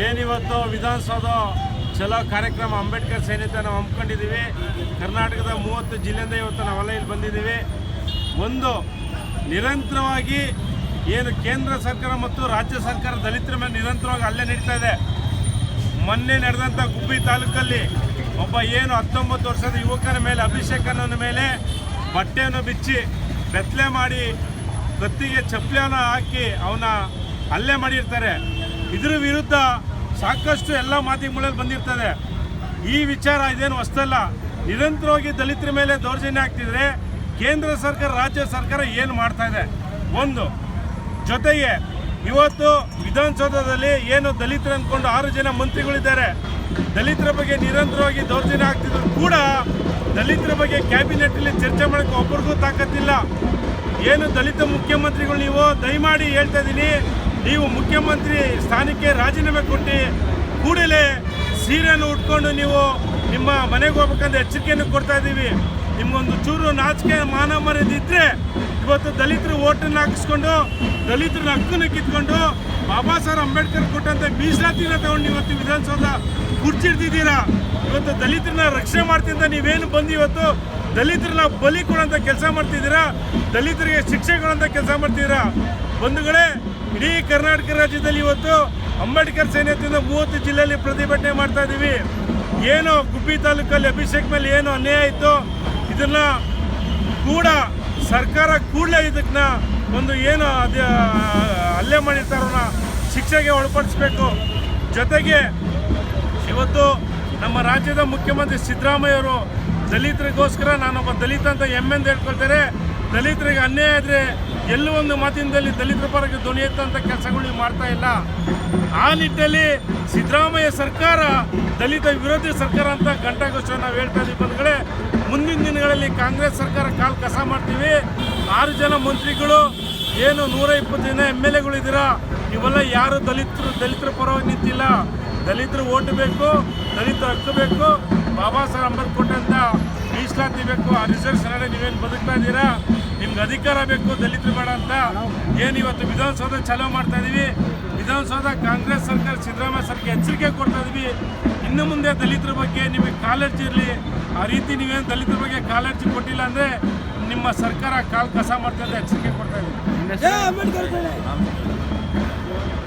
ಏನಿವತ್ತು ವಿಧಾನಸೌಧ ಚಲೋ ಕಾರ್ಯಕ್ರಮ ಅಂಬೇಡ್ಕರ್ ಸೇನೆತ ನಾವು ಹಮ್ಮಿಕೊಂಡಿದ್ದೀವಿ. ಕರ್ನಾಟಕದ 30 ಜಿಲ್ಲೆಯಿಂದ ಇವತ್ತು ನಾವೆಲ್ಲ ಇಲ್ಲಿ ಬಂದಿದ್ದೀವಿ. ಒಂದು ನಿರಂತರವಾಗಿ ಏನು ಕೇಂದ್ರ ಸರ್ಕಾರ ಮತ್ತು ರಾಜ್ಯ ಸರ್ಕಾರ ದಲಿತರ ಮೇಲೆ ನಿರಂತರವಾಗಿ ಹಲ್ಲೆ ನಡೀತಾ ಇದೆ. ಮೊನ್ನೆ ನಡೆದಂಥ ಗುಬ್ಬಿ ತಾಲೂಕಲ್ಲಿ ಒಬ್ಬ ಏನು 19 ವರ್ಷದ ಯುವಕನ ಮೇಲೆ ಅಭಿಷೇಕ್ ಅನ್ನೋನ ಮೇಲೆ ಬಟ್ಟೆಯನ್ನು ಬಿಚ್ಚಿ ಬೆತ್ತಲೆ ಮಾಡಿ ಕತ್ತಿಗೆ ಚಪ್ಪಲಿಯನ್ನು ಹಾಕಿ ಅವನ ಹಲ್ಲೆ ಮಾಡಿರ್ತಾರೆ. ಇದರ ವಿರುದ್ಧ ಸಾಕಷ್ಟು ಎಲ್ಲ ಮಾಧ್ಯಮಗಳಲ್ಲಿ ಬಂದಿರ್ತದೆ. ಈ ವಿಚಾರ ಇದೇನು ಹೊಸದಲ್ಲ. ನಿರಂತರವಾಗಿ ದಲಿತರ ಮೇಲೆ ದೌರ್ಜನ್ಯ ಆಗ್ತಿದ್ರೆ ಕೇಂದ್ರ ಸರ್ಕಾರ ರಾಜ್ಯ ಸರ್ಕಾರ ಏನು ಮಾಡ್ತಾ ಇದೆ? ಒಂದು ಜೊತೆಗೆ ಇವತ್ತು ವಿಧಾನಸೌಧದಲ್ಲಿ ಏನು ದಲಿತರು ಅಂದ್ಕೊಂಡು 6 ಜನ ಮಂತ್ರಿಗಳಿದ್ದಾರೆ. ದಲಿತರ ಬಗ್ಗೆ ನಿರಂತರವಾಗಿ ದೌರ್ಜನ್ಯ ಆಗ್ತಿದ್ರು ಕೂಡ ದಲಿತರ ಬಗ್ಗೆ ಕ್ಯಾಬಿನೆಟ್ಟಲ್ಲಿ ಚರ್ಚೆ ಮಾಡೋಕ್ಕೆ ಒಬ್ಬರಿಗೂ ತಾಕತ್ತಿಲ್ಲ. ಏನು ದಲಿತ ಮುಖ್ಯಮಂತ್ರಿಗಳು ನೀವು ದಯಮಾಡಿ ಹೇಳ್ತಾ ಇದ್ದೀನಿ, ನೀವು ಮುಖ್ಯಮಂತ್ರಿ ಸ್ಥಾನಕ್ಕೆ ರಾಜೀನಾಮೆ ಕೊಟ್ಟು ಕೂಡಲೇ ಸೀರೆಯನ್ನು ಉಟ್ಕೊಂಡು ನೀವು ನಿಮ್ಮ ಮನೆಗೆ ಹೋಗ್ಬೇಕಂತ ಎಚ್ಚರಿಕೆಯನ್ನು ಕೊಡ್ತಾ ಇದ್ದೀವಿ. ನಿಮ್ಗೊಂದು ಚೂರು ನಾಚಿಕೆ ಮಾನ ಮರ್ಯಾದಿದ್ರೆ ಇವತ್ತು ದಲಿತರು ಓಟನ್ನು ಹಾಕಿಸ್ಕೊಂಡು ದಲಿತರ ಹಕ್ಕನ್ನು ಕಿತ್ಕೊಂಡು ಬಾಬಾ ಸಾಹೇಬ್ ಅಂಬೇಡ್ಕರ್ ಕೊಟ್ಟಂಥ ಮೀಸಲಾತಿನ ತಗೊಂಡು ಇವತ್ತು ವಿಧಾನಸೌಧ ಕುರ್ಚಿಡ್ತಿದ್ದೀರಾ. ಇವತ್ತು ದಲಿತರನ್ನ ರಕ್ಷಣೆ ಮಾಡ್ತಿದ್ದ ನೀವೇನು ಬಂದು ಇವತ್ತು ದಲಿತರನ್ನ ಬಲಿ ಕೊಡೋಂಥ ಕೆಲಸ ಮಾಡ್ತಿದ್ದೀರಾ, ದಲಿತರಿಗೆ ಶಿಕ್ಷೆ ಕೊಡೋಂಥ ಕೆಲಸ ಮಾಡ್ತಿದ್ದೀರಾ. ಬಂಧುಗಳೇ, ಇಡೀ ಕರ್ನಾಟಕ ರಾಜ್ಯದಲ್ಲಿ ಇವತ್ತು ಅಂಬೇಡ್ಕರ್ ಸೇನೆಯಿಂದ 30 ಜಿಲ್ಲೆಯಲ್ಲಿ ಪ್ರತಿಭಟನೆ ಮಾಡ್ತಾ ಇದ್ದೀವಿ. ಏನು ಗುಬ್ಬಿ ತಾಲೂಕಲ್ಲಿ ಅಭಿಷೇಕ್ ಮೇಲೆ ಏನು ಅನ್ಯಾಯ ಇತ್ತು ಇದನ್ನ ಕೂಡ ಸರ್ಕಾರ ಕೂಡಲೇ ಇದನ್ನ ಒಂದು ಏನು ಹಲ್ಲೆ ಮಾಡಿರ್ತಾರನ್ನ ಶಿಕ್ಷೆಗೆ ಒಳಪಡಿಸಬೇಕು. ಜೊತೆಗೆ ಇವತ್ತು ನಮ್ಮ ರಾಜ್ಯದ ಮುಖ್ಯಮಂತ್ರಿ ಸಿದ್ದರಾಮಯ್ಯವರು ದಲಿತರಿಗೋಸ್ಕರ ನಾನೊಬ್ಬ ದಲಿತ ಅಂತ ಹೆಮ್ಮೆಂದು ಹೇಳ್ಕೊಳ್ತಾರೆ. ದಲಿತರಿಗೆ ಅನ್ಯಾಯ ಆದರೆ ಎಲ್ಲೂ ಒಂದು ಮಾತಿನಲ್ಲಿ ದಲಿತರ ಪರವಾಗಿ ಧ್ವನಿ ಎತ್ತಂಥ ಕೆಲಸಗಳು ಮಾಡ್ತಾ ಇಲ್ಲ. ಆ ನಿಟ್ಟಿನಲ್ಲಿ ಸಿದ್ದರಾಮಯ್ಯ ಸರ್ಕಾರ ದಲಿತ ವಿರೋಧಿ ಸರ್ಕಾರ ಅಂತ ಘಂಟಾಘೋಷ ನಾವು ಹೇಳ್ತಾ ಇದ್ದೀವಿ. ಬಂಧುಗಳೇ, ಮುಂದಿನ ದಿನಗಳಲ್ಲಿ ಕಾಂಗ್ರೆಸ್ ಸರ್ಕಾರ ಕಾಲು ಕಸ ಮಾಡ್ತೀವಿ. 6 ಜನ ಮಂತ್ರಿಗಳು ಏನು 120 ಜನ MLA ಗಳಿದ್ದೀರಾ, ಇವೆಲ್ಲ ಯಾರು ದಲಿತರ ಪರವಾಗಿ ನಿಂತಿಲ್ಲ. ದಲಿತರು ಓಟ್ ಬೇಕು, ದಲಿತರ ಹಕ್ಕು ಬೇಕು, ಬಾಬಾ ಸಾಹೇಬ್ ಅಂಬೇಡ್ಕರ್ ಕೊಟ್ಟಂಥ ಮೀಸಲಾತಿ ಬೇಕು. ಆ ರಿಸರ್ವೇಷನ್ ನೀವೇನು ಬದುಕ್ತಾ ಇದ್ದೀರಾ, ನಿಮ್ಗೆ ಅಧಿಕಾರ ಬೇಕು, ದಲಿತರು ಬೇಡ ಅಂತ ಏನು ಇವತ್ತು ವಿಧಾನಸೌಧ ಚಾಲೂ ಮಾಡ್ತಾ ಇದ್ದೀವಿ. ವಿಧಾನಸೌಧ ಕಾಂಗ್ರೆಸ್ ಸರ್ಕಾರ ಸಿದ್ದರಾಮಯ್ಯ ಸರ್ಕಾರ ಎಚ್ಚರಿಕೆ ಕೊಡ್ತಾ ಇದ್ವಿ. ಇನ್ನು ಮುಂದೆ ದಲಿತರ ಬಗ್ಗೆ ನಿಮಗೆ ಕಾಳಜಿ ಇರಲಿ. ಆ ರೀತಿ ನೀವೇನು ದಲಿತರ ಬಗ್ಗೆ ಕಾಳಜಿ ಕೊಟ್ಟಿಲ್ಲ ಅಂದರೆ ನಿಮ್ಮ ಸರ್ಕಾರ ಕಾಲು ಕಸ ಮಾಡ್ತಾ ಎಚ್ಚರಿಕೆ ಕೊಡ್ತಾ ಇದ್ದೀವಿ.